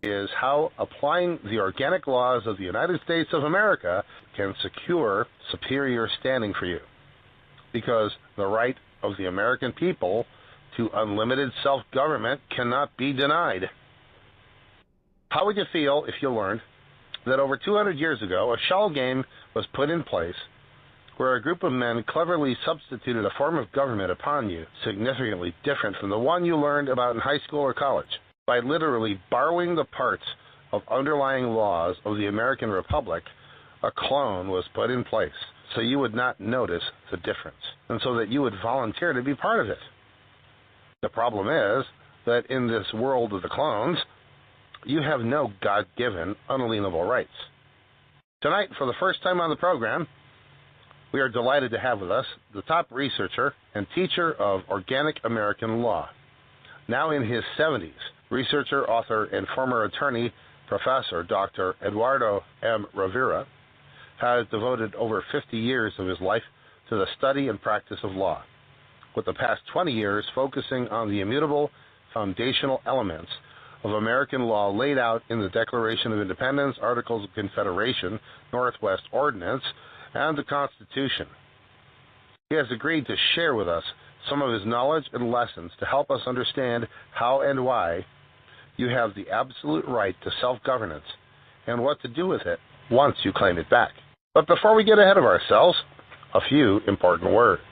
is how applying the organic laws of the United States of America can secure superior standing for you. Because the right of the American people to unlimited self-government cannot be denied. How would you feel if you learned that over 200 years ago, a shell game was put in place where a group of men cleverly substituted a form of government upon you significantly different from the one you learned about in high school or college? By literally borrowing the parts of underlying laws of the American Republic, a clone was put in place so you would not notice the difference, and so that you would volunteer to be part of it. The problem is that in this world of the clones, you have no God-given, unalienable rights. Tonight, for the first time on the program, we are delighted to have with us the top researcher and teacher of organic American law. Now in his 70s, researcher, author, and former attorney, Professor Dr. Eduardo M. Rivera, has devoted over 50 years of his life to the study and practice of law, with the past 20 years focusing on the immutable foundational elements of American law laid out in the Declaration of Independence, Articles of Confederation, Northwest Ordinance, and the Constitution. He has agreed to share with us some of his knowledge and lessons to help us understand how and why you have the absolute right to self-governance and what to do with it once you claim it back. But before we get ahead of ourselves, a few important words.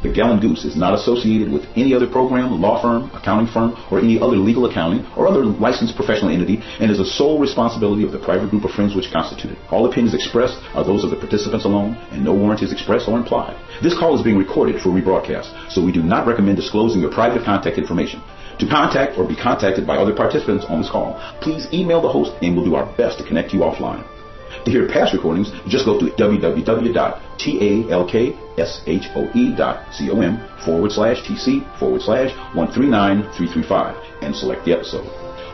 The Gallant Goose is not associated with any other program, law firm, accounting firm, or any other legal accounting or other licensed professional entity, and is the sole responsibility of the private group of friends which constitute it. All opinions expressed are those of the participants alone, and no warrant is expressed or implied. This call is being recorded for rebroadcast, so we do not recommend disclosing your private contact information. To contact or be contacted by other participants on this call, please email the host and we'll do our best to connect you offline. To hear past recordings, just go to www.talkshoe.com/TC/139335 and select the episode.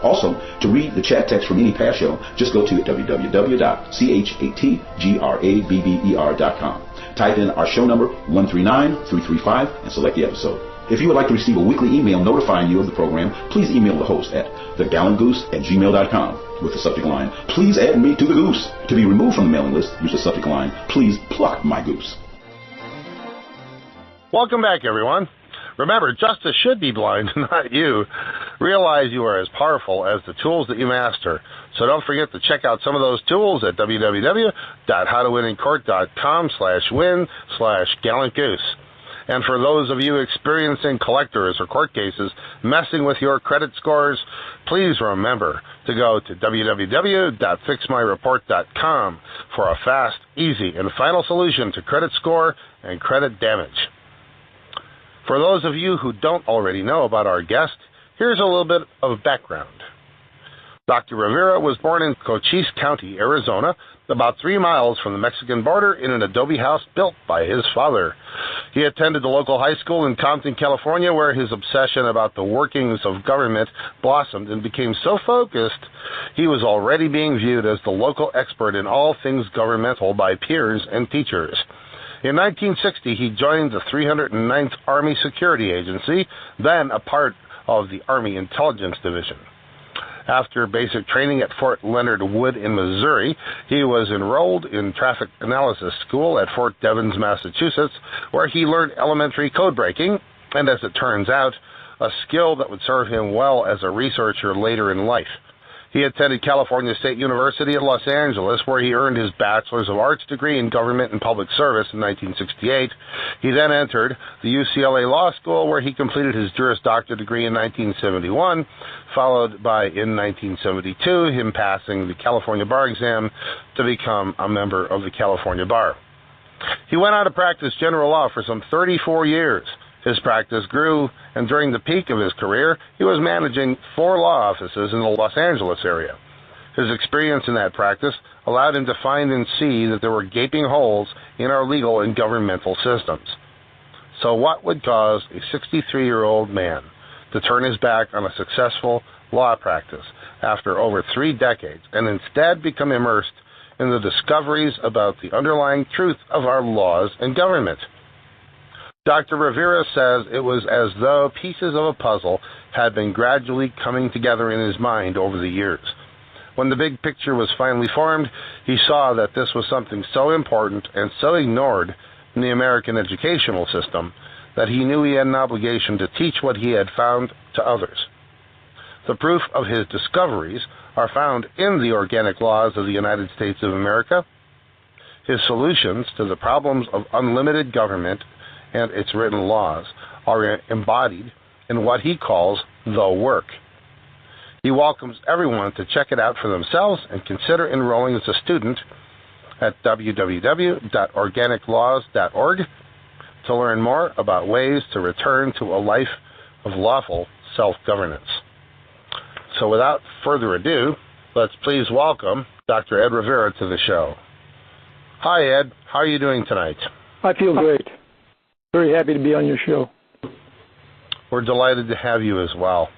Also, to read the chat text from any past show, just go to www.chatgrabber.com. Type in our show number 139335 and select the episode. If you would like to receive a weekly email notifying you of the program, please email the host at thegallantgoose@gmail.com with the subject line, "Please add me to the goose." To be removed from the mailing list, use the subject line, "Please pluck my goose." Welcome back, everyone. Remember, justice should be blind, not you. Realize you are as powerful as the tools that you master. So don't forget to check out some of those tools at www.howtowinincourt.com/win/gallantgoose. And for those of you experiencing collectors or court cases messing with your credit scores, please remember to go to www.fixmyreport.com for a fast, easy, and final solution to credit score and credit damage. For those of you who don't already know about our guest, here's a little bit of background. Dr. Rivera was born in Cochise County, Arizona, about 3 miles from the Mexican border in an adobe house built by his father. He attended the local high school in Compton, California, where his obsession about the workings of government blossomed and became so focused, he was already being viewed as the local expert in all things governmental by peers and teachers. In 1960, he joined the 309th Army Security Agency, then a part of the Army Intelligence Division. After basic training at Fort Leonard Wood in Missouri, he was enrolled in traffic analysis school at Fort Devens, Massachusetts, where he learned elementary code breaking, and as it turns out, a skill that would serve him well as a researcher later in life. He attended California State University in Los Angeles, where he earned his Bachelor's of Arts degree in Government and Public Service in 1968. He then entered the UCLA Law School, where he completed his Juris Doctor degree in 1971, followed by, in 1972, him passing the California Bar exam to become a member of the California Bar. He went on to practice general law for some 34 years. His practice grew, and during the peak of his career, he was managing 4 law offices in the Los Angeles area. His experience in that practice allowed him to find and see that there were gaping holes in our legal and governmental systems. So what would cause a 63-year-old man to turn his back on a successful law practice after over 3 decades and instead become immersed in the discoveries about the underlying truth of our laws and government? Dr. Rivera says it was as though pieces of a puzzle had been gradually coming together in his mind over the years. When the big picture was finally formed, he saw that this was something so important and so ignored in the American educational system that he knew he had an obligation to teach what he had found to others. The proof of his discoveries are found in the organic laws of the United States of America. His solutions to the problems of unlimited government and its written laws are embodied in what he calls the work. He welcomes everyone to check it out for themselves and consider enrolling as a student at www.organiclaws.org to learn more about ways to return to a life of lawful self-governance. So without further ado, let's please welcome Dr. Ed Rivera to the show. Hi, Ed. How are you doing tonight? I feel great. Very happy to be on your show. We're delighted to have you as well.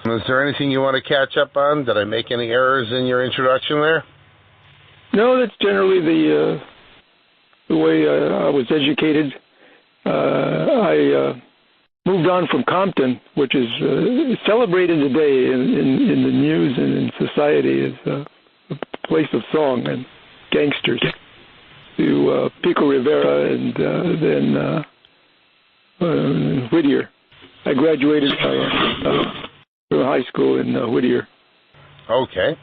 Is there anything you want to catch up on? Did I make any errors in your introduction there? No, that's generally the way I was educated. I moved on from Compton, which is celebrated today in the news and in society as a place of song and gangsters, to Pico Rivera and then Whittier. I graduated from high school in Whittier. Okay.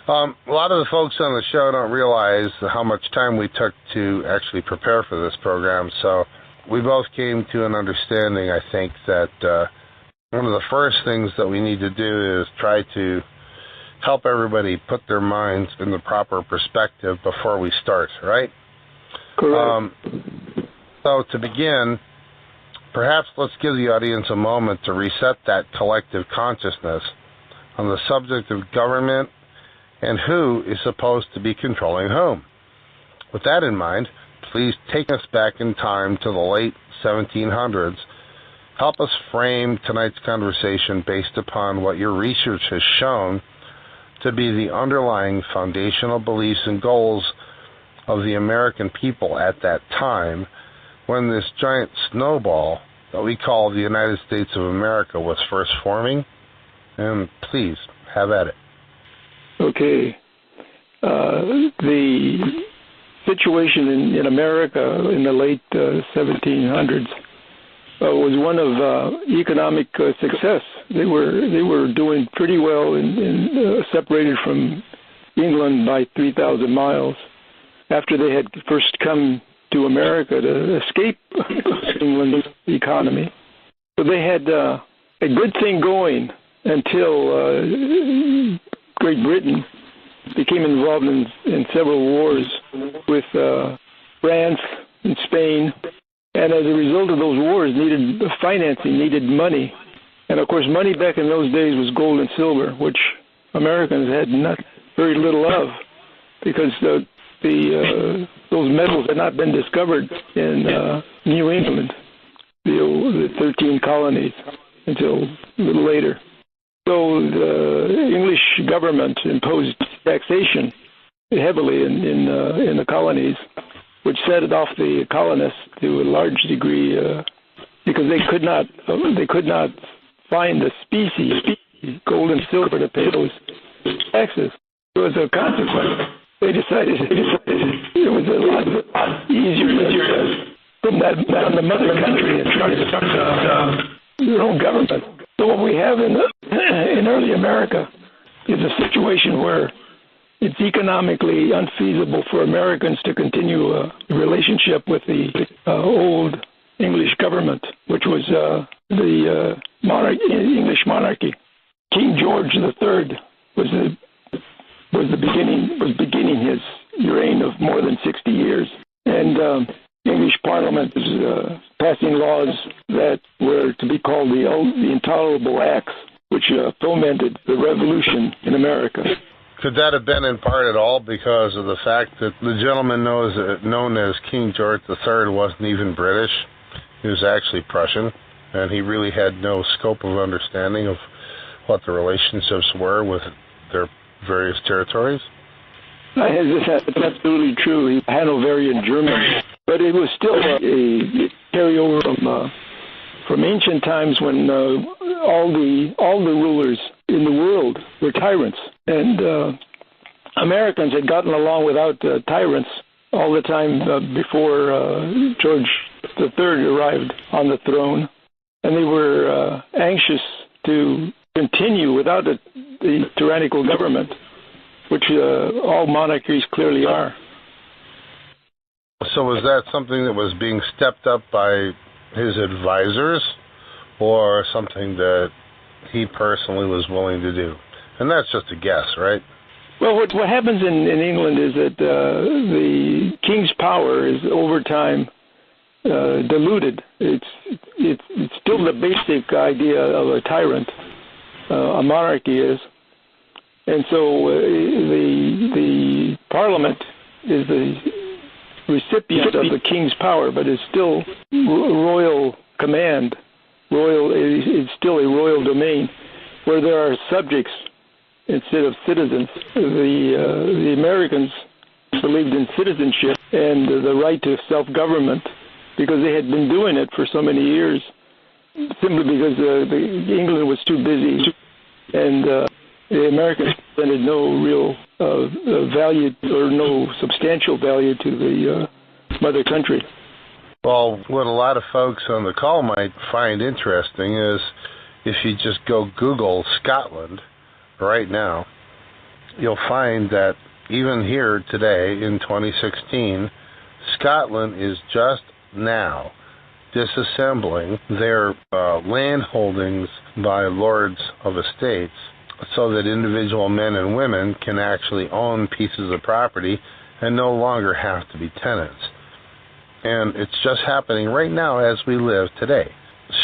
A lot of the folks on the show don't realize how much time we took to actually prepare for this program, so we both came to an understanding, I think, that one of the first things that we need to do is try to help everybody put their minds in the proper perspective before we start, right? Correct. So to begin, perhaps let's give the audience a moment to reset that collective consciousness on the subject of government and who is supposed to be controlling whom. With that in mind, please take us back in time to the late 1700s. Help us frame tonight's conversation based upon what your research has shown to be the underlying foundational beliefs and goals of the American people at that time, when this giant snowball that we call the United States of America was first forming. And please, have at it. Okay. The situation in America in the late 1700s was one of economic success. They were doing pretty well in separated from England by 3,000 miles after they had first come to America to escape England's economy. So they had a good thing going until Great Britain became involved in several wars with France and Spain, and as a result of those wars needed financing, needed money. And of course money back in those days was gold and silver, which Americans had not very little of, because those metals had not been discovered in New England, the 13 colonies, until a little later. So the English government imposed taxation heavily in the colonies, which set off the colonists to a large degree because they could not find the species, gold and silver, to pay those taxes. So as a consequence, they decided it was a lot easier to from that down the mother country and try to start their own government. So what we have in early America is a situation where it's economically unfeasible for Americans to continue a relationship with the old English government, which was the English monarchy. King George III was beginning his reign of more than 60 years, and English Parliament is passing laws that were to be called the Intolerable Acts, which fomented the revolution in America. Could that have been in part at all because of the fact that the gentleman known as King George III wasn't even British? He was actually Prussian, and he really had no scope of understanding of what the relationships were with their various territories? That's absolutely true. He Hanoverian German, but it was still a carryover from ancient times when all the rulers in the world were tyrants, and Americans had gotten along without tyrants all the time before George III arrived on the throne, and they were anxious to continue without the tyrannical government, which all monarchies clearly are. So was that something that was being stepped up by his advisors, or something that he personally was willing to do? And that's just a guess, right? Well, what happens in England is that the king's power is over time diluted. It's still the basic idea of a tyrant, a monarchy is, and so the Parliament is the recipient of the king's power, but it's still royal command. It's still a royal domain where there are subjects instead of citizens. The Americans believed in citizenship and the right to self-government because they had been doing it for so many years, simply because England was too busy, and the Americans presented no real value or no substantial value to the mother country. Well, what a lot of folks on the call might find interesting is if you just go Google Scotland right now, you'll find that even here today in 2016, Scotland is just now disassembling their land holdings by lords of estates so that individual men and women can actually own pieces of property and no longer have to be tenants. And it's just happening right now as we live today,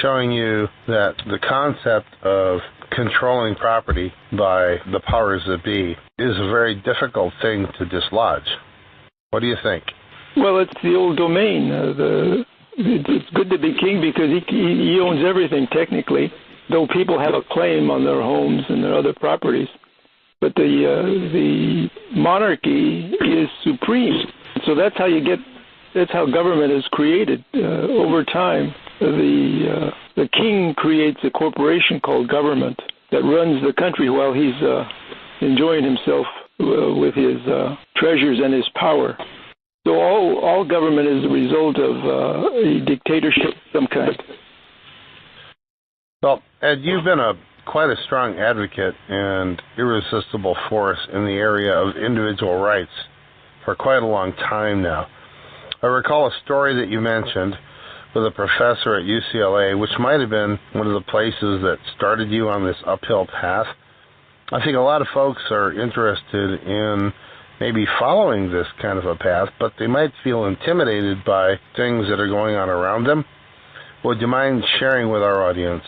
showing you that the concept of controlling property by the powers that be is a very difficult thing to dislodge. What do you think? Well, it's the old domain. It's good to be king because he owns everything technically, though people have a claim on their homes and their other properties. But the monarchy is supreme. So that's how government is created over time. The king creates a corporation called government that runs the country while he's enjoying himself with his treasures and his power. So all government is a result of a dictatorship of some kind. Well, Ed, you've been quite a strong advocate and irresistible force in the area of individual rights for quite a long time now. I recall a story that you mentioned with a professor at UCLA, which might have been one of the places that started you on this uphill path. I think a lot of folks are interested in maybe following this kind of a path, but they might feel intimidated by things that are going on around them. Would you mind sharing with our audience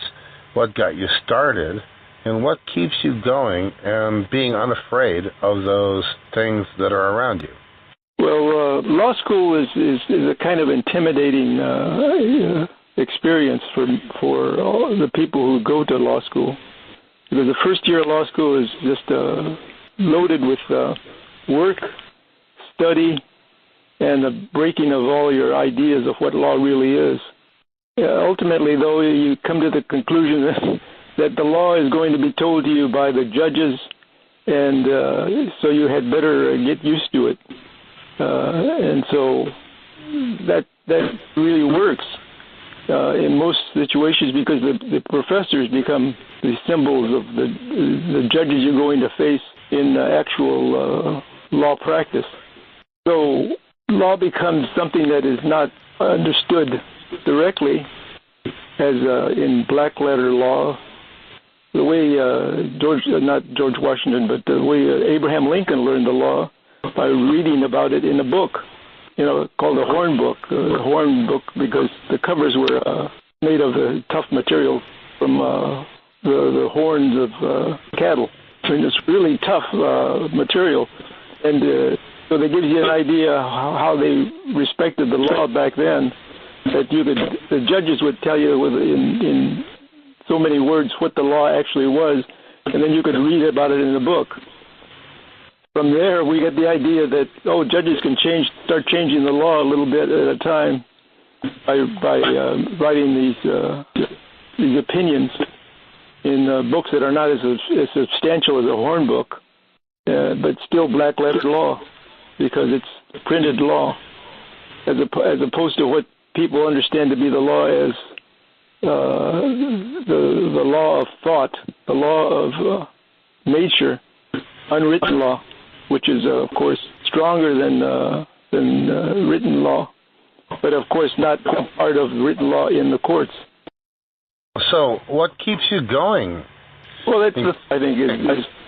what got you started and what keeps you going and being unafraid of those things that are around you? Well, law school is a kind of intimidating experience for all the people who go to law school, because the first year of law school is just loaded with work, study, and the breaking of all your ideas of what law really is. Ultimately, though, you come to the conclusion that the law is going to be told to you by the judges, and so you had better get used to it. And so that really works in most situations, because the professors become the symbols of the judges you're going to face in actual law practice. So law becomes something that is not understood directly, as in black letter law, the way not George Washington, but the way Abraham Lincoln learned the law, by reading about it in a book, called a horn book. A horn book because the covers were made of tough material from the horns of cattle. And it's really tough material. And so that gives you an idea how they respected the law back then, that the judges would tell you in so many words what the law actually was, and then you could read about it in the book. From there, we get the idea that, judges can start changing the law a little bit at a time, by writing these opinions in books that are not as substantial as a Horn book, but still black letter law, because it's printed law, as opposed to what people understand to be the law as the law of thought, the law of nature, unwritten law, which is of course stronger than written law, but of course not part of written law in the courts. So, what keeps you going? Well, that's I think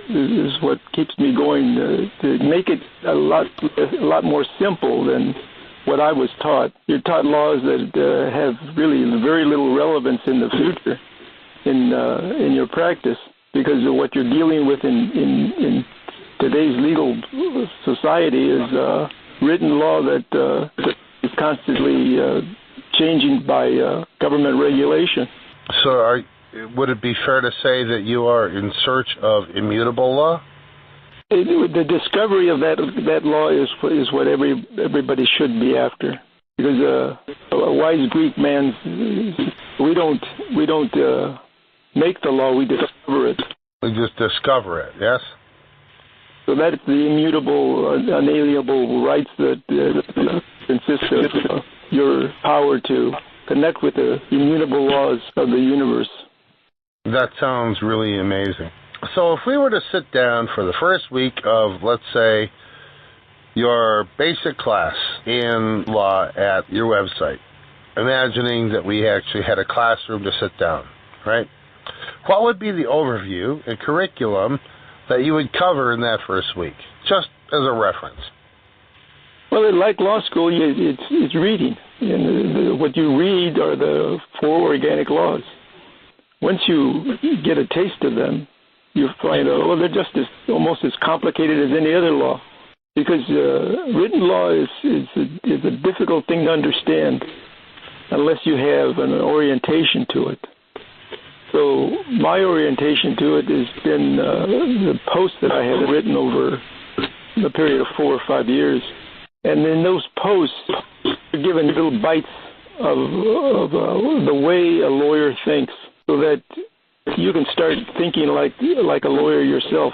is what keeps me going, to make it a lot more simple than what I was taught. You're taught laws that have really very little relevance in the future in your practice, because of what you're dealing with in today's legal society is written law that is constantly changing by government regulation. So would it be fair to say that you are in search of immutable law? The discovery of that law is what everybody should be after, because a wise Greek man, we don't make the law, we discover it. We just discover it, yes? So that's the immutable, unalienable rights that consist of your power to connect with the immutable laws of the universe. That sounds really amazing. So if we were to sit down for the first week of, let's say, your basic class in law at your website, imagining that we actually had a classroom to sit down, right? What would be the overview and curriculum that you would cover in that first week, just as a reference? Well, like law school, it's reading. And what you read are the 4 organic laws. Once you get a taste of them, you find out, well, they're just almost as complicated as any other law, because written law is a difficult thing to understand unless you have an orientation to it. So my orientation to it has been the posts that I have written over a period of 4 or 5 years. And in those posts, you're given little bites of the way a lawyer thinks, so that you can start thinking like a lawyer yourself,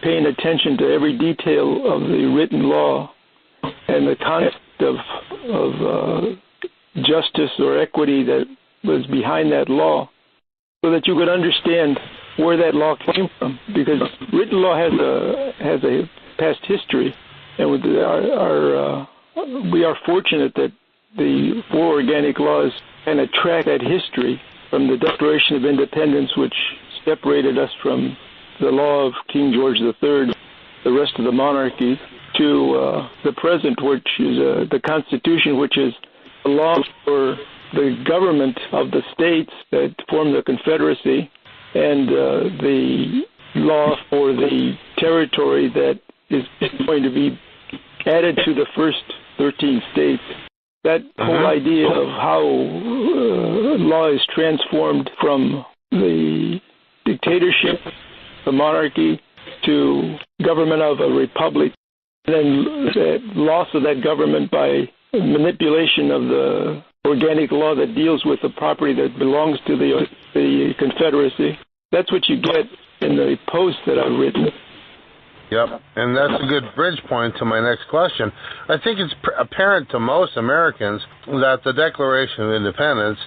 paying attention to every detail of the written law and the concept of justice or equity that was behind that law, so that you could understand where that law came from. Because written law has a past history, and with we are fortunate that the 4 organic laws kind of track that history from the Declaration of Independence, which separated us from the law of King George III, the rest of the monarchy, to the present, which is the Constitution, which is a law for the government of the states that form the Confederacy, and the law for the territory that is going to be added to the first 13 states. That whole idea of how law is transformed from the dictatorship, the monarchy, to government of a republic, and then the loss of that government by manipulation of the organic law that deals with the property that belongs to the Confederacy. That's what you get in the post that I've written. Yep, and that's a good bridge point to my next question. I think it's apparent to most Americans that the Declaration of Independence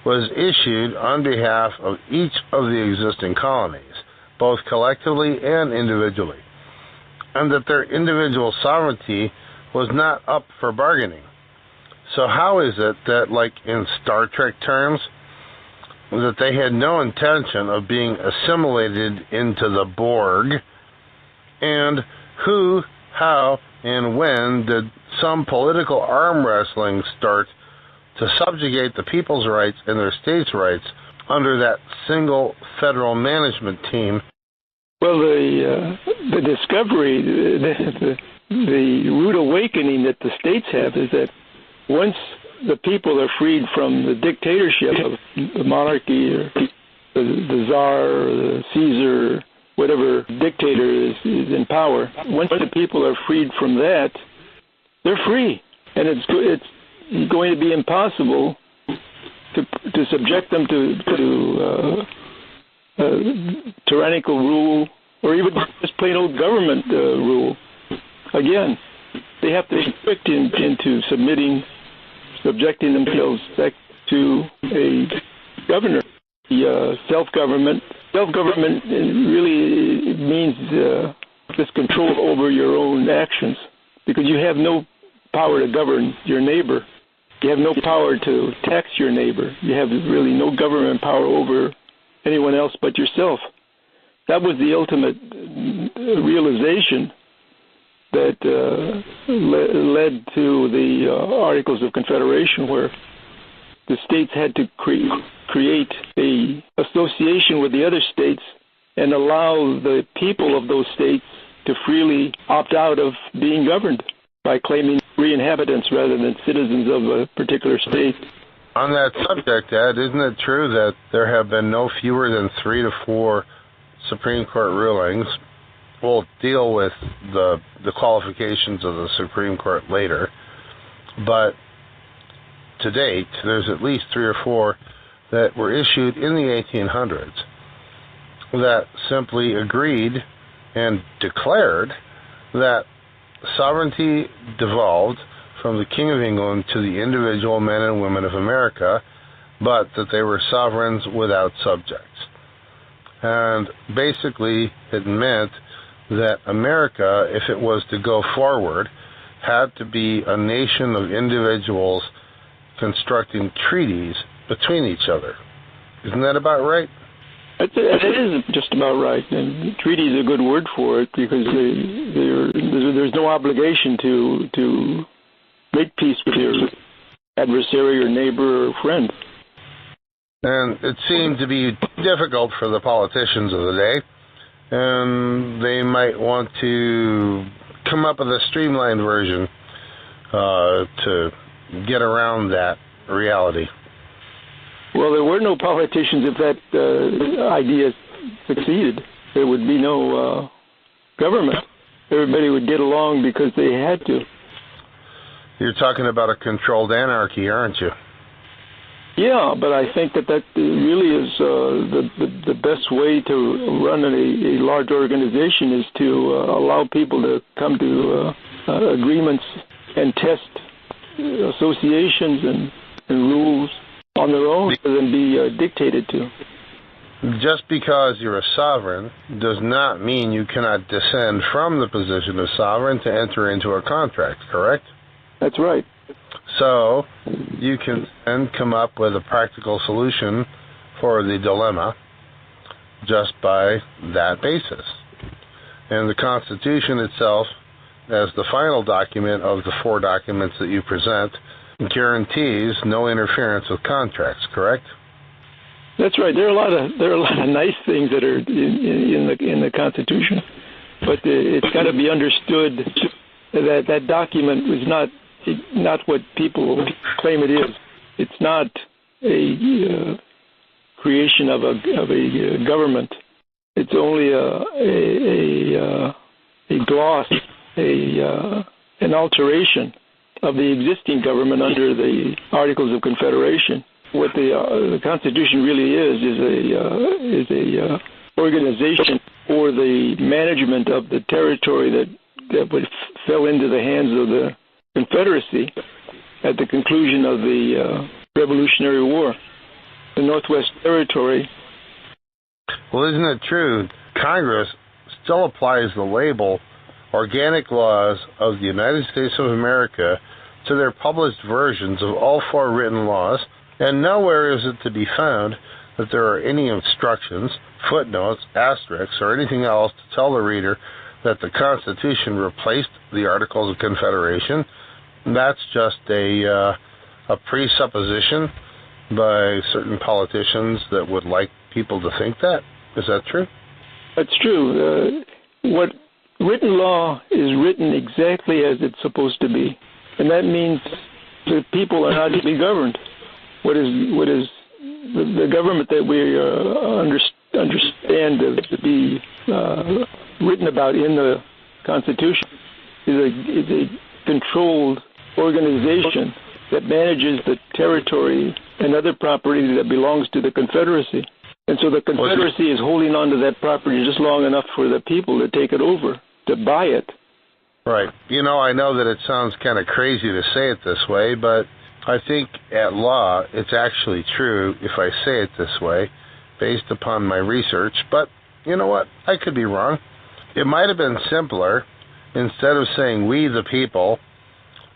was issued on behalf of each of the existing colonies, both collectively and individually, and that their individual sovereignty was not up for bargaining. So how is it that, like in Star Trek terms, that they had no intention of being assimilated into the Borg? And who, how, and when did some political arm wrestling start to subjugate the people's rights and their states' rights under that single federal management team? Well, the discovery, the rude awakening that the states have is that once the people are freed from the dictatorship of the monarchy or the Tsar or the Caesar, whatever dictator is in power, once the people are freed from that, they're free. And it's going to be impossible to subject them to tyrannical rule, or even just plain old government rule. Again, they have to be tricked into subjecting themselves back to a governor. The self-government really means just control over your own actions, because you have no power to govern your neighbor. You have no power to tax your neighbor. You have really no government power over anyone else but yourself. That was the ultimate realization that led to the Articles of Confederation, where the states had to create a association with the other states and allow the people of those states to freely opt out of being governed by claiming free inhabitants rather than citizens of a particular state. On that subject, Ed, isn't it true that there have been no fewer than 3 to 4 Supreme Court rulings? We'll deal with the qualifications of the Supreme Court later, but to date, there's at least 3 or 4 that were issued in the 1800s that simply agreed and declared that sovereignty devolved from the King of England to the individual men and women of America, but that they were sovereigns without subjects. And basically, it meant that America, if it was to go forward, had to be a nation of individuals constructing treaties between each other. Isn't that about right? It is just about right. And treaty is a good word for it, because there's no obligation to make peace with your adversary or neighbor or friend. And it seemed to be difficult for the politicians of the day, and they might want to come up with a streamlined version to get around that reality. Well, there were no politicians if that idea succeeded. There would be no government. Everybody would get along because they had to. You're talking about a controlled anarchy, aren't you? Yeah, but I think that really is the best way to run a large organization, is to allow people to come to agreements and test associations and rules on their own rather than be dictated to. Just because you're a sovereign does not mean you cannot descend from the position of sovereign to enter into a contract, correct? That's right. So you can then come up with a practical solution for the dilemma just by that basis. And the Constitution itself, as the final document of the 4 documents that you present, guarantees no interference with contracts, correct? That's right. There are a lot of nice things that are in the Constitution, but it's got to be understood that that document was not what people claim it is. It's not a creation of a government. It's only a gloss, an alteration of the existing government under the Articles of Confederation. What the Constitution really is a organization for the management of the territory that fell into the hands of the Confederacy at the conclusion of the Revolutionary War. The Northwest Territory. Well, isn't it true? Congress still applies the label Organic Laws of the United States of America to their published versions of all 4 written laws, and nowhere is it to be found that there are any instructions, footnotes, asterisks, or anything else to tell the reader that the Constitution replaced the Articles of Confederation. That's just a presupposition by certain politicians that would like people to think that. Is that true? That's true. What written law is written exactly as it's supposed to be, and that means the people are not to be governed. What is the government that we understand to be written about in the Constitution is a controlled organization that manages the territory and other property that belongs to the Confederacy. And so the Confederacy is holding on to that property just long enough for the people to take it over, to buy it. Right. You know, I know that it sounds kind of crazy to say it this way, but I think at law it's actually true if I say it this way, based upon my research. But you know what? I could be wrong. It might have been simpler. Instead of saying we the people,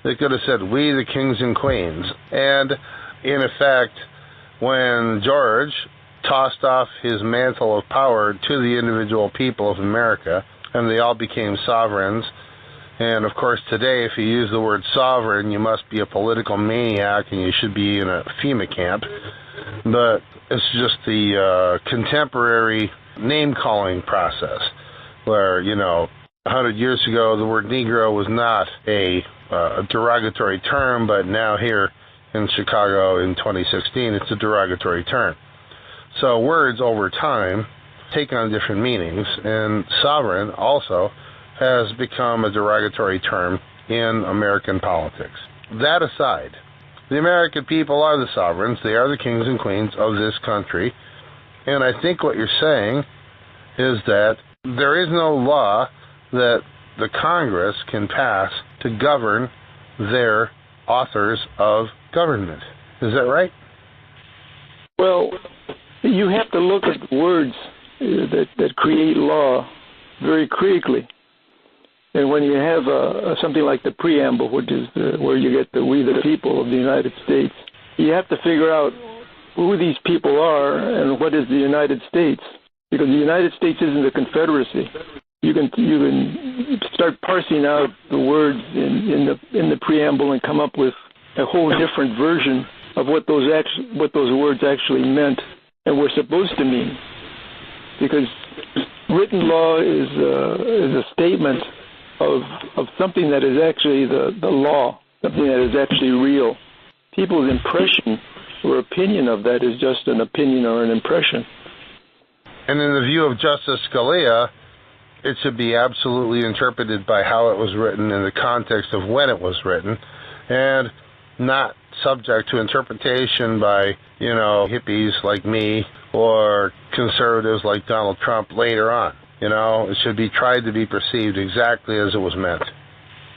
they could have said we the kings and queens. And in effect, when George tossed off his mantle of power to the individual people of America, and they all became sovereigns. And of course today, if you use the word sovereign, you must be a political maniac and you should be in a FEMA camp. But it's just the contemporary name-calling process where, 100 years ago, the word Negro was not a derogatory term, but now here in Chicago in 2016, it's a derogatory term. So words over time take on different meanings, and sovereign also has become a derogatory term in American politics. That aside, the American people are the sovereigns. They are the kings and queens of this country. And I think what you're saying is that there is no law that the Congress can pass to govern their authors of government. Is that right? Well, you have to look at the words that create law very critically. And when you have something like the preamble, which is where you get the we the people of the United States, you have to figure out who these people are and what is the United States. Because the United States isn't a confederacy. You can start parsing out the words in the preamble and come up with a whole different version of what those words actually meant and were supposed to mean. Because written law is a statement of something that is actually the law, something that is actually real. People's impression or opinion of that is just an opinion or an impression. And in the view of Justice Scalia, it should be absolutely interpreted by how it was written in the context of when it was written, and not subject to interpretation by, hippies like me or conservatives like Donald Trump later on. It should be tried to be perceived exactly as it was meant.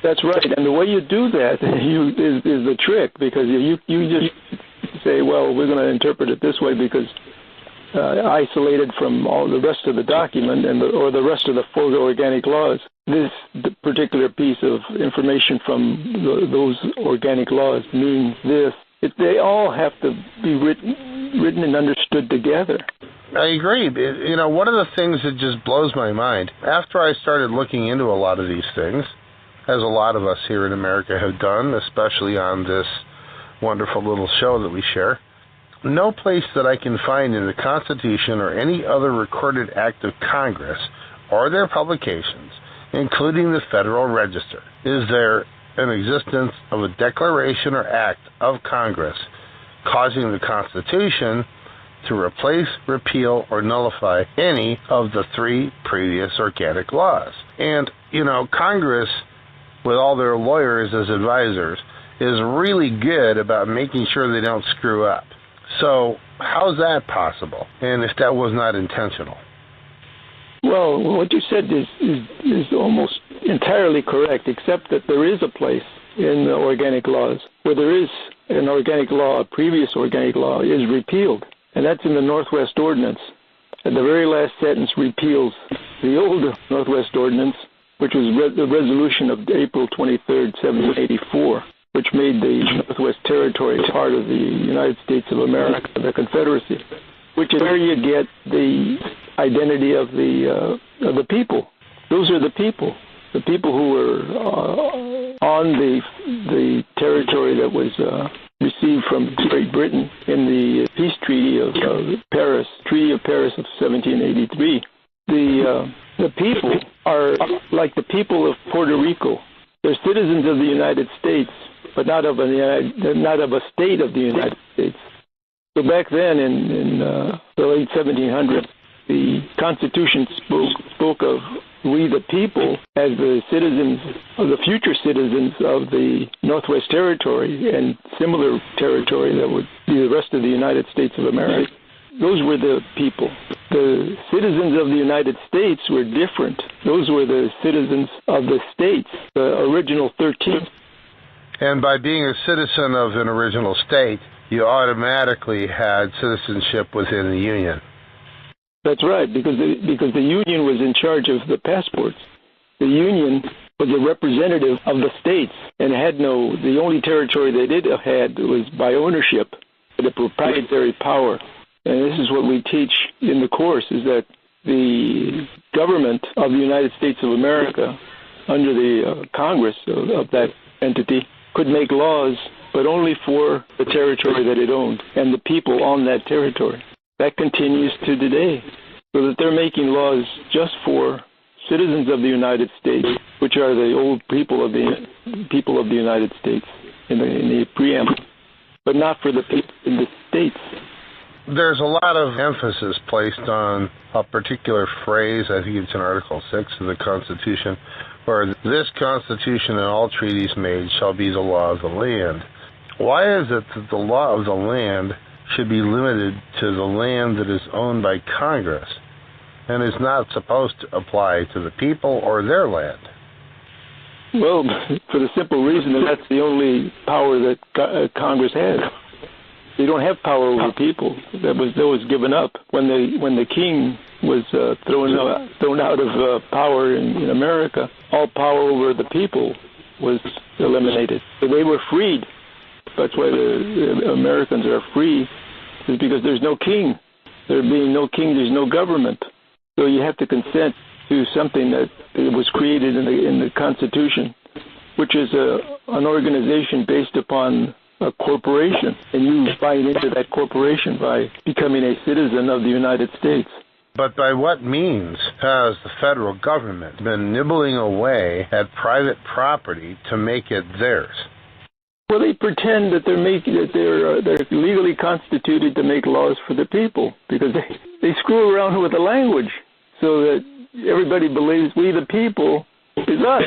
That's right, and the way you do that is the trick, because you just say, well, we're going to interpret it this way because isolated from all the rest of the document or the rest of the 4 organic laws, this particular piece of information from those organic laws means this. They all have to be written and understood together. I agree. One of the things that just blows my mind, after I started looking into a lot of these things, as a lot of us here in America have done, especially on this wonderful little show that we share, no place that I can find in the Constitution or any other recorded act of Congress or their publications, including the Federal Register, is there an existence of a declaration or act of Congress causing the Constitution to replace, repeal, or nullify any of the 3 previous organic laws. And, Congress, with all their lawyers as advisors, is really good about making sure they don't screw up. So how's that possible? And if that was not intentional? Well, what you said is almost entirely correct, except that there is a place in the organic laws where there is an organic law, a previous organic law, is repealed. And that's in the Northwest Ordinance. And the very last sentence repeals the old Northwest Ordinance, which was the resolution of April 23rd, 1784, which made the Northwest Territory part of the United States of America, the Confederacy, which is where you get the identity of the people. Those are the people who were on the territory that was received from Great Britain in the Peace Treaty of Paris, Treaty of Paris of 1783. The people are like the people of Puerto Rico. They're citizens of the United States, but not of a state of the United States. So back then, in the late 1700s, the Constitution spoke of we the people as the citizens, of the future citizens of the Northwest Territory and similar territory that would be the rest of the United States of America. Those were the people. The citizens of the United States were different. Those were the citizens of the states, the original 13. And by being a citizen of an original state, you automatically had citizenship within the Union. That's right, because the Union was in charge of the passports. The Union was a representative of the states and the only territory they did had was by ownership, the proprietary power. And this is what we teach in the course, is that the government of the United States of America, under the Congress of that entity, could make laws, but only for the territory that it owned and the people on that territory. That continues to today, so that they're making laws just for citizens of the United States, which are the old people of the United States in the preamble, but not for the people in the states. There's a lot of emphasis placed on a particular phrase, I think it's in Article 6 of the Constitution, where this Constitution and all treaties made shall be the law of the land. Why is it that the law of the land should be limited to the land that is owned by Congress and is not supposed to apply to the people or their land? Well, for the simple reason that that's the only power that Congress has. They don't have power over people. That was given up when the king was thrown out of power in America. All power over the people was eliminated. So they were freed. That's why the Americans are free, is because there's no king. There being no king, there's no government. So you have to consent to something that was created in the Constitution, which is an organization based upon a corporation, and you buy into that corporation by becoming a citizen of the United States. But by what means has the federal government been nibbling away at private property to make it theirs? Well, they pretend that they're legally constituted to make laws for the people, because they screw around with the language so that everybody believes we the people is us.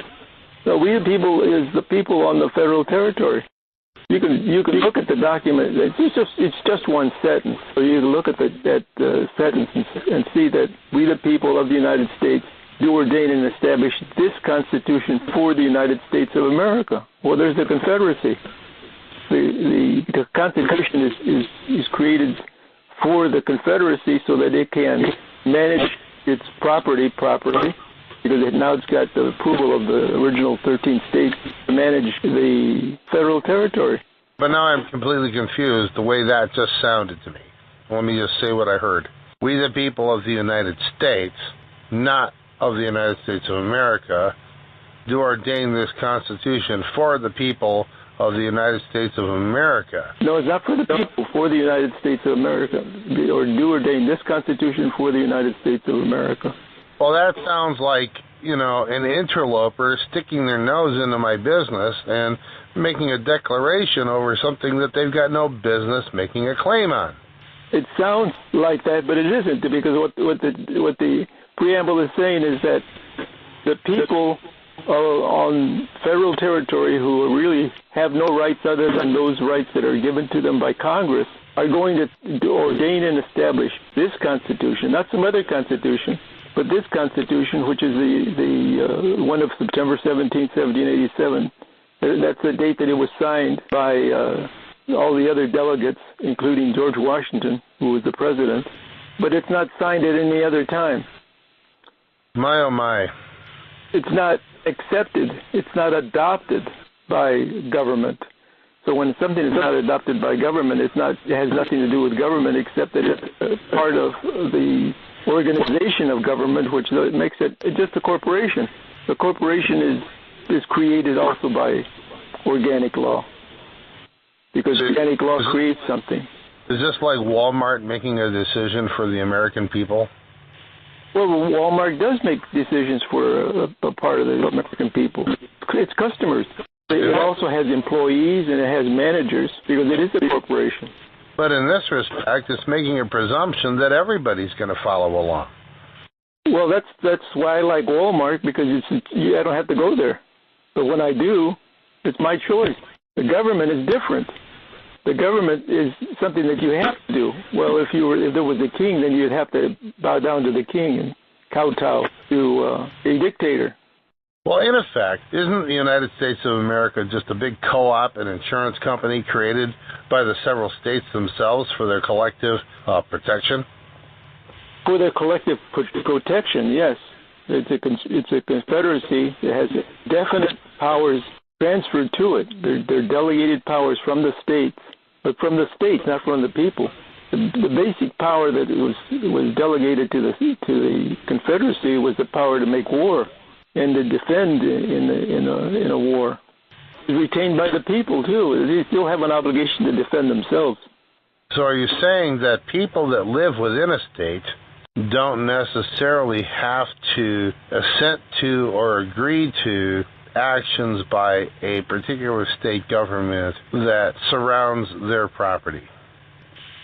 So we the people is the people on the federal territory. You can look at the document. It's just one sentence. So you can look at the sentence and see that we the people of the United States do ordain and establish this Constitution for the United States of America. Well, there's the Confederacy. The Constitution is created for the Confederacy so that it can manage its property properly, because now it's got the approval of the original 13 states to manage the federal territory. But now I'm completely confused the way that just sounded to me. Let me just say what I heard. We the people of the United States, not of the United States of America, do ordain this Constitution for the people of the United States of America. No, it's not for the people, for the United States of America. Or do ordain this Constitution for the United States of America. Well, that sounds like, an interloper sticking their nose into my business and making a declaration over something that they've got no business making a claim on. It sounds like that, but it isn't, because what the preamble is saying is that the people on federal territory who really have no rights other than those rights that are given to them by Congress are going to ordain and establish this Constitution, not some other Constitution, but this Constitution, which is the one of September 17, 1787. That's the date that it was signed by all the other delegates, including George Washington, who was the president. But it's not signed at any other time. My, oh my. It's not accepted. It's not adopted by government. So when something is not adopted by government, it has nothing to do with government, except that it's part of the organization of government, which makes it just a corporation. The corporation is created also by organic law, because organic law creates something. Is this like Walmart making a decision for the American people? Well, Walmart does make decisions for a part of the American people. It's customers. It also has employees and it has managers, because it is a corporation. But in this respect, it's making a presumption that everybody's going to follow along. Well, that's why I like Walmart, because I don't have to go there. But when I do, it's my choice. The government is different. The government is something that you have to do. Well, if there was a king, then you'd have to bow down to the king and kowtow to a dictator. Well, in effect, isn't the United States of America just a big co-op and insurance company created by the several states themselves for their collective protection? For their collective protection, yes. It's a confederacy that has definite powers transferred to it. They're delegated powers from the states, but from the states, not from the people. The basic power that was delegated to the confederacy was the power to make war and to defend in a war. It's retained by the people too. They still have an obligation to defend themselves. So are you saying that people that live within a state don't necessarily have to assent to or agree to actions by a particular state government that surrounds their property?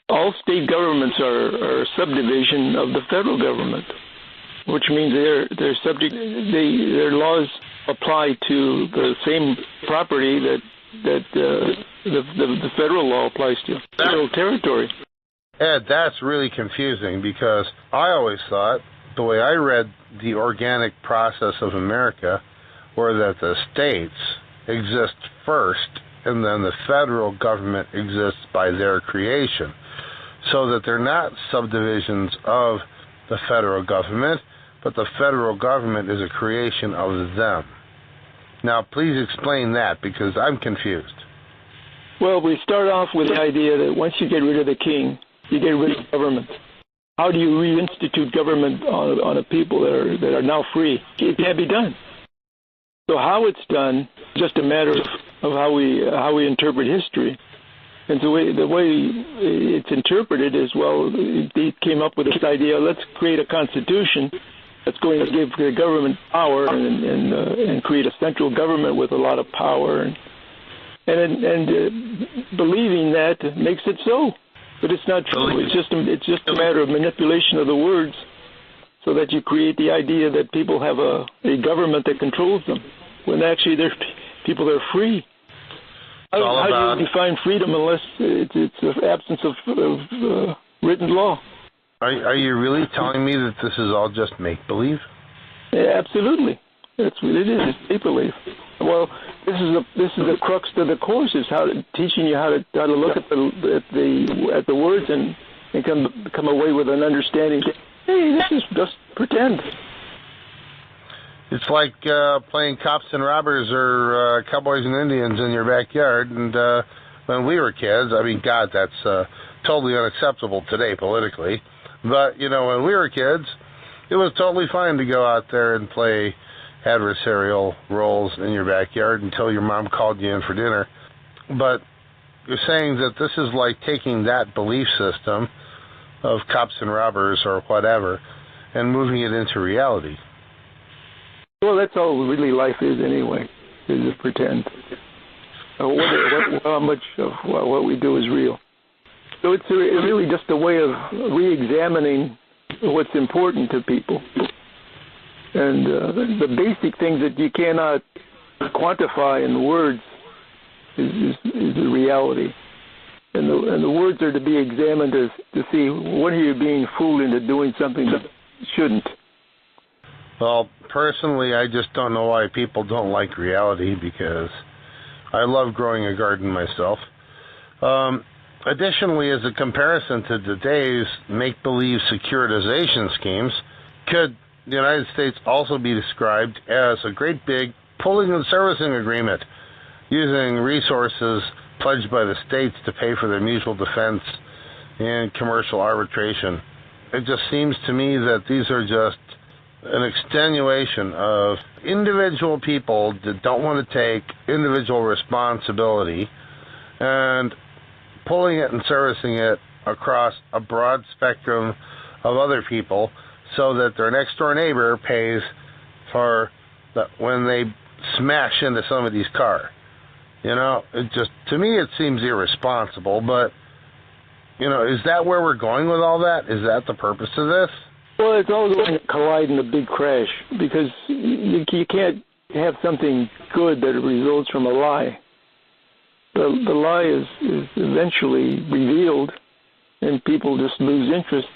All state governments are a subdivision of the federal government, which means they're subject. Their laws apply to the same property that the federal law applies to, federal territory. Ed, that's really confusing, because I always thought, the way I read the organic process of America, were that the states exist first and then the federal government exists by their creation, so that they're not subdivisions of the federal government, but the federal government is a creation of them. Now, please explain that, because I'm confused. Well, we start off with the idea that once you get rid of the king, you get rid of government. How do you reinstitute government on a people that are now free? It can't be done. So how it's done is just a matter of how we interpret history. And the way it's interpreted is, well, they came up with this idea, let's create a constitution that's going to give the government power and create a central government with a lot of power. And believing that makes it so. But it's not true. It's just a matter of manipulation of the words, so that you create the idea that people have a government that controls them, when actually they're people that are free. How do you define freedom unless it's an absence of written law? Are you really telling me that this is all just make-believe? Yeah, absolutely. That's what it is. It's make-believe. Well, this is the crux of the course, is teaching you how to look at the words and come away with an understanding. Hey, this is just pretend. It's like playing cops and robbers or cowboys and Indians in your backyard. And when we were kids, I mean, God, that's totally unacceptable today politically. But, when we were kids, it was totally fine to go out there and play adversarial roles in your backyard until your mom called you in for dinner. But you're saying that this is like taking that belief system of cops and robbers or whatever and moving it into reality. Well, that's all really life is anyway, is to pretend. How much of what we do is real. So it's really just a way of re-examining what's important to people. And the basic things that you cannot quantify in words is the reality. And the words are to be examined to see when are you being fooled into doing something that shouldn't. Well, personally, I just don't know why people don't like reality, because I love growing a garden myself. Additionally, as a comparison to today's make-believe securitization schemes, could the United States also be described as a great big pooling and servicing agreement, using resources pledged by the states to pay for their mutual defense and commercial arbitration? It just seems to me that these are just an extenuation of individual people that don't want to take individual responsibility and pulling it and servicing it across a broad spectrum of other people, so that their next door neighbor pays for when they smash into somebody's car. It just, to me, it seems irresponsible, but Is that where we're going with all that? Is that the purpose of this? Well, it's all going to collide in a big crash because you can't have something good that results from a lie. The lie is eventually revealed, and people just lose interest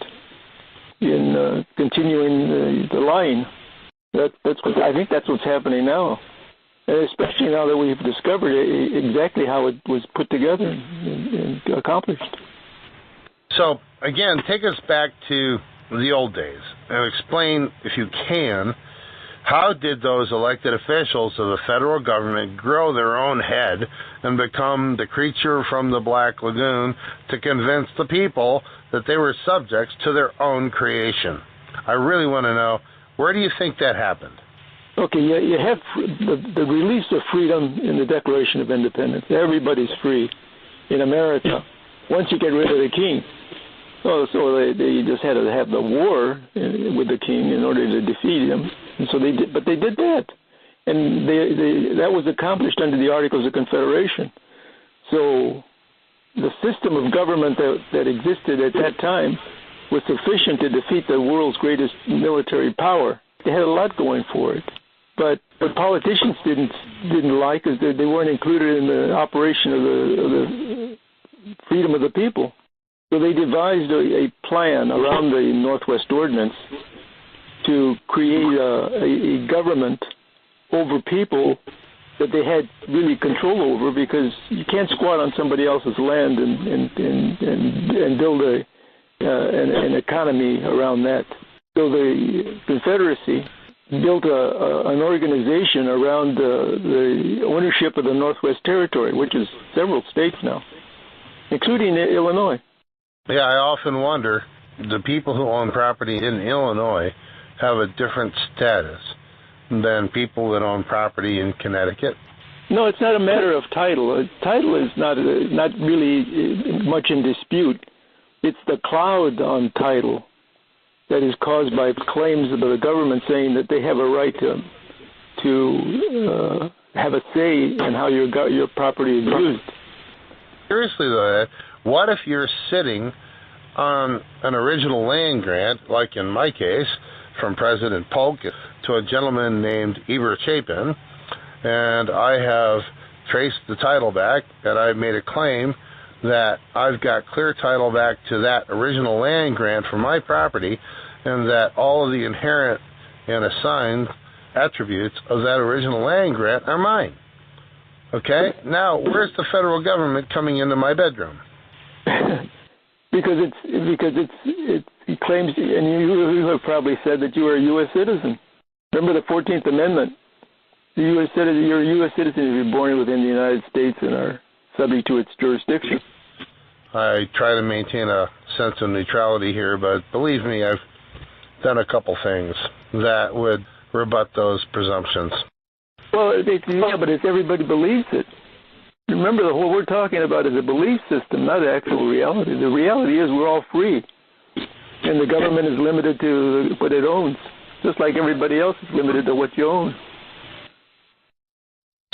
in continuing the lying. I think that's what's happening now, and especially now that we've discovered exactly how it was put together and accomplished. So, again, take us back to the old days and explain, if you can, how did those elected officials of the federal government grow their own head and become the creature from the Black Lagoon to convince the people that they were subjects to their own creation? I really want to know, where do you think that happened? Okay, you have the release of freedom in the Declaration of Independence. Everybody's free in America once you get rid of the king. So they just had to have the war with the king in order to defeat him. And so they did, but they did that. And that was accomplished under the Articles of Confederation. So the system of government that existed at that time was sufficient to defeat the world's greatest military power. They had a lot going for it. But what politicians didn't like is that they weren't included in the operation of the freedom of the people. So they devised a plan around the Northwest Ordinance to create a government over people that they had really control over, because you can't squat on somebody else's land and build an economy around that. So the Confederacy built an organization around the ownership of the Northwest Territory, which is several states now, including Illinois. Yeah, I often wonder, the people who own property in Illinois have a different status than people that own property in Connecticut? No, it's not a matter of title. Title is not really much in dispute. It's the cloud on title that is caused by claims of the government saying that they have a right to have a say in how your property is used. Seriously, though, what if you're sitting on an original land grant, like in my case, from President Polk to a gentleman named Eber Chapin, and I have traced the title back, and I've made a claim that I've got clear title back to that original land grant for my property, and that all of the inherent and assigned attributes of that original land grant are mine. Okay? Now, where's the federal government coming into my bedroom? because it claims, and you have probably said that you are a U.S. citizen. Remember the 14th Amendment? You're a U.S. citizen if you're born within the United States and are subject to its jurisdiction. I try to maintain a sense of neutrality here, but believe me, I've done a couple things that would rebut those presumptions. Well, but if everybody believes it. Remember, what we're talking about is a belief system, not actual reality. The reality is we're all free, and the government is limited to what it owns, just like everybody else is limited to what you own.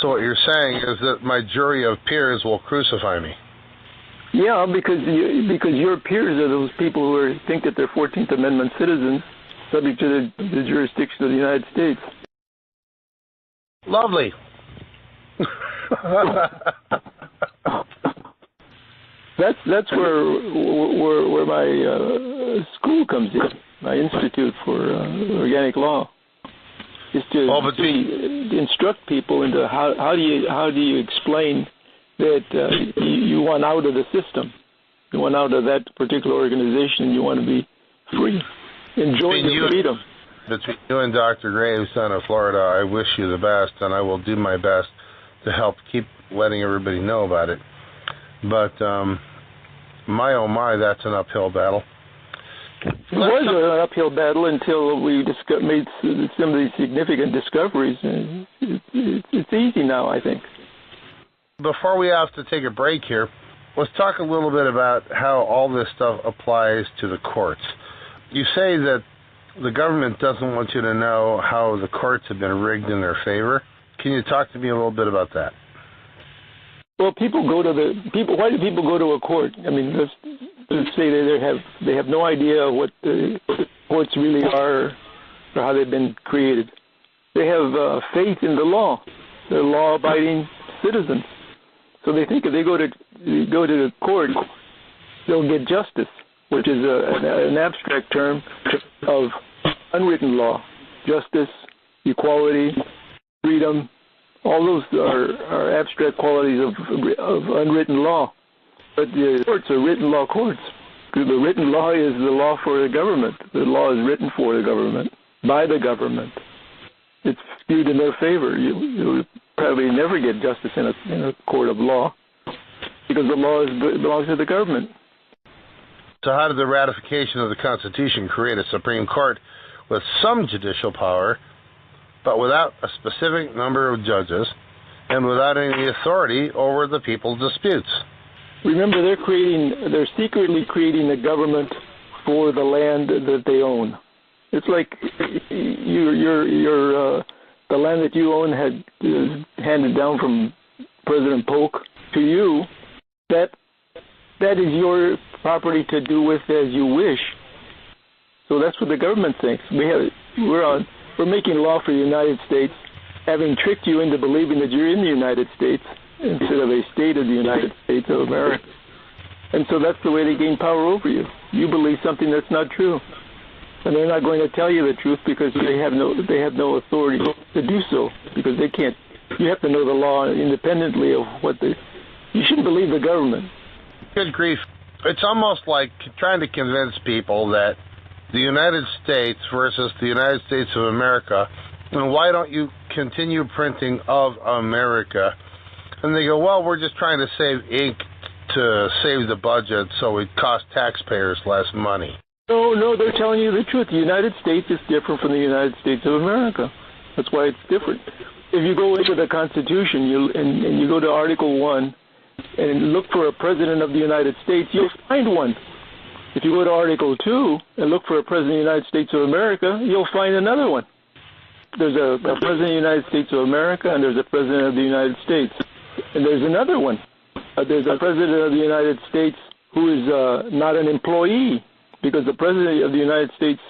So what you're saying is that my jury of peers will crucify me. Yeah, because your peers are those people who think that they're 14th Amendment citizens, subject to the jurisdiction of the United States. Lovely. That's where my school comes in. My Institute for Organic Law is to instruct people into how do you explain that you want out of the system, you want out of that particular organization, and you want to be free, enjoy your freedom. Between you and Dr. Graves down in Florida, I wish you the best, and I will do my best to help keep letting everybody know about it. But my oh my, that's an uphill battle. It was an uphill battle until we made some of these significant discoveries. It's easy now, I think. Before we have to take a break here, let's talk a little bit about how all this stuff applies to the courts. You say that the government doesn't want you to know how the courts have been rigged in their favor. Can you talk to me a little bit about that? Well, why do people go to a court? I mean, say that they have no idea what the courts really are or how they've been created. They have faith in the law. They're law-abiding citizens. So they think if they go to the court, they'll get justice, which is an abstract term of unwritten law. Justice, equality, freedom, all those are abstract qualities of unwritten law. But the courts are written law courts. The written law is the law for the government. The law is written for the government, by the government. It's skewed in their favor. You'll probably never get justice in a court of law because the law belongs to the government. So how did the ratification of the Constitution create a Supreme Court with some judicial power, but without a specific number of judges and without any authority over the people's disputes? Remember, they're secretly creating a government for the land that they own. It's like the land that you own had handed down from President Polk to you. That is your property to do with as you wish. So that's what the government thinks. We're making law for the United States, having tricked you into believing that you're in the United States instead of a state of the United States of America. And so that's the way they gain power over you. You believe something that's not true. And they're not going to tell you the truth because they have no authority to do so, because they can't. You have to know the law independently of you shouldn't believe the government. Good grief. It's almost like trying to convince people that the United States versus the United States of America, and why don't you continue printing of America? And they go, well, we're just trying to save ink to save the budget so it costs taxpayers less money. No, they're telling you the truth. The United States is different from the United States of America. That's why it's different. If you go into the Constitution and you go to Article 1 and look for a president of the United States, you'll find one. If you go to Article 2 and look for a president of the United States of America, you'll find another one. There's a president of the United States of America, and there's a president of the United States. And there's another one. There's a president of the United States who is not an employee, because the president of the United States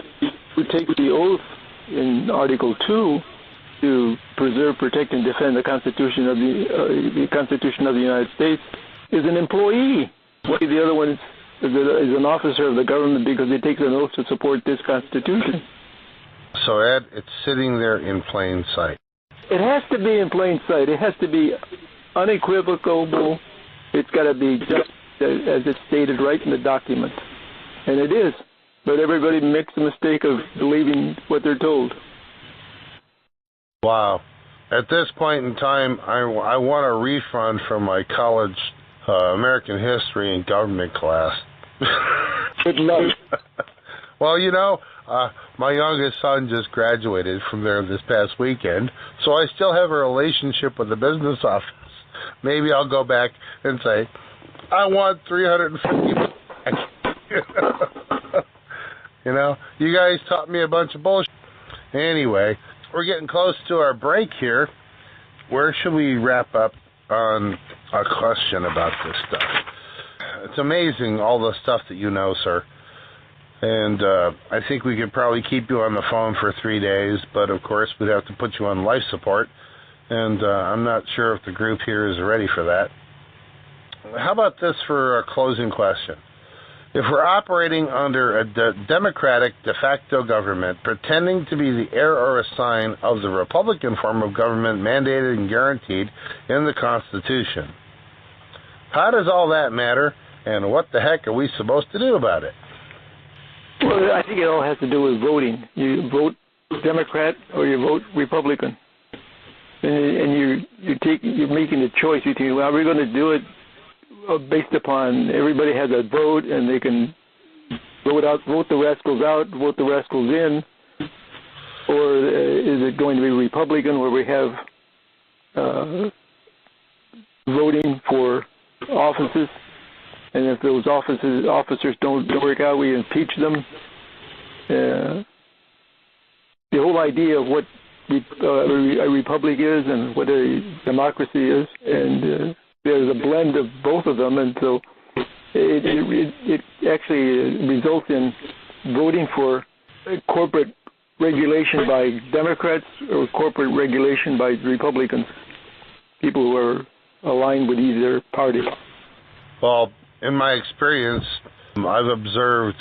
who takes the oath in Article 2 to preserve, protect, and defend the Constitution of the Constitution of the United States is an employee. The other one is an officer of the government because he takes an oath to support this Constitution. So, Ed, it's sitting there in plain sight. It has to be in plain sight. It has to be unequivocal. It's got to be just as it's stated right in the document. And it is. But everybody makes the mistake of believing what they're told. Wow. At this point in time, I want a refund from my college American history and government class. Good luck. Well, you know, my youngest son just graduated from there this past weekend, so I still have a relationship with the business office. Maybe I'll go back and say, I want $350. You know, you guys taught me a bunch of bullshit. Anyway, we're getting close to our break here. Where should we wrap up on a question about this stuff? It's amazing all the stuff that you know, sir. And I think we could probably keep you on the phone for 3 days, but of course we'd have to put you on life support. And I'm not sure if the group here is ready for that. How about this for a closing question? If we're operating under a democratic de facto government, pretending to be the heir or assign of the Republican form of government mandated and guaranteed in the Constitution, how does all that matter, and what the heck are we supposed to do about it? Well, I think it all has to do with voting. You vote Democrat or you vote Republican. And you're making a choice between, well, we're going to do it based upon everybody has a vote and they can vote the rascals out, vote the rascals in, or is it going to be Republican where we have voting for offices, and if those officers don't work out, we impeach them. The whole idea of what a republic is and what a democracy is, and there's a blend of both of them, and so it actually results in voting for corporate regulation by Democrats or corporate regulation by Republicans, people who are aligned with either party. Well, in my experience, I've observed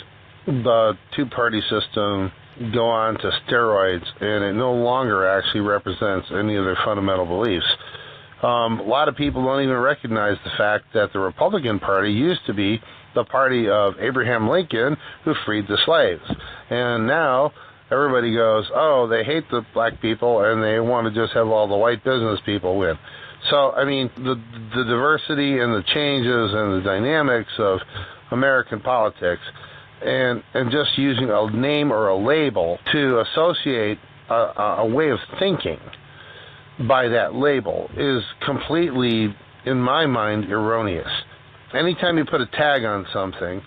the two-party system go on to steroids, and it no longer actually represents any of their fundamental beliefs. A lot of people don't even recognize the fact that the Republican Party used to be the party of Abraham Lincoln, who freed the slaves. And now everybody goes, oh, they hate the black people, and they want to just have all the white business people win. So, I mean, the diversity and the changes and the dynamics of American politics, and just using a name or a label to associate a way of thinking by that label is completely, in my mind, erroneous. Anytime you put a tag on something,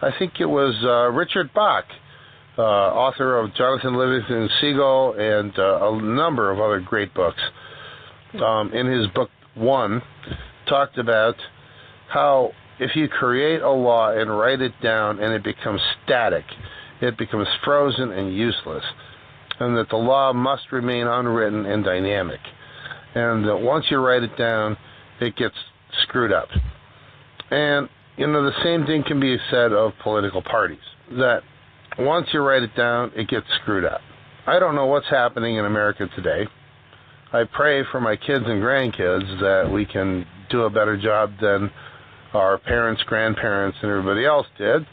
I think it was Richard Bach, author of Jonathan Livingston Seagull and a number of other great books, in his book 1, talked about how if you create a law and write it down and it becomes static, it becomes frozen and useless, and that the law must remain unwritten and dynamic, and that once you write it down, it gets screwed up. And, you know, the same thing can be said of political parties, that once you write it down, it gets screwed up. I don't know what's happening in America today. I pray for my kids and grandkids that we can do a better job than our parents, grandparents, and everybody else did,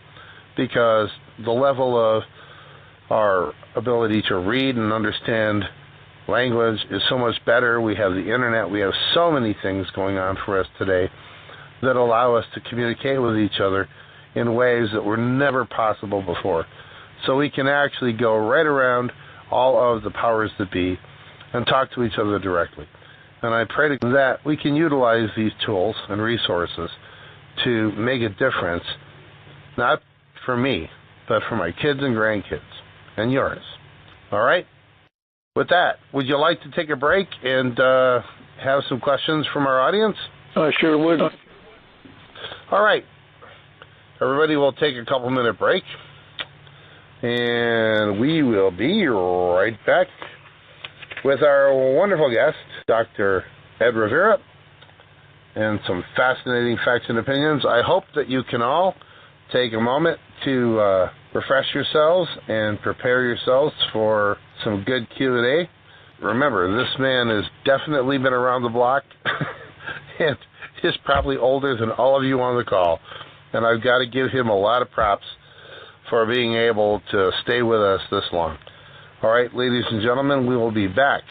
because the level of our ability to read and understand language is so much better. We have the internet. We have so many things going on for us today that allow us to communicate with each other in ways that were never possible before. So we can actually go right around all of the powers that be and talk to each other directly. And I pray that we can utilize these tools and resources to make a difference, not for me, but for my kids and grandkids, and yours. All right? With that, would you like to take a break and have some questions from our audience? I sure would. All right. Everybody will take a couple-minute break, and we will be right back with our wonderful guest, Dr. Ed Rivera, and some fascinating facts and opinions. I hope that you can all take a moment to refresh yourselves and prepare yourselves for some good Q&A. Remember, this man has definitely been around the block, and he's probably older than all of you on the call. And I've got to give him a lot of props for being able to stay with us this long. All right, ladies and gentlemen, we will be back.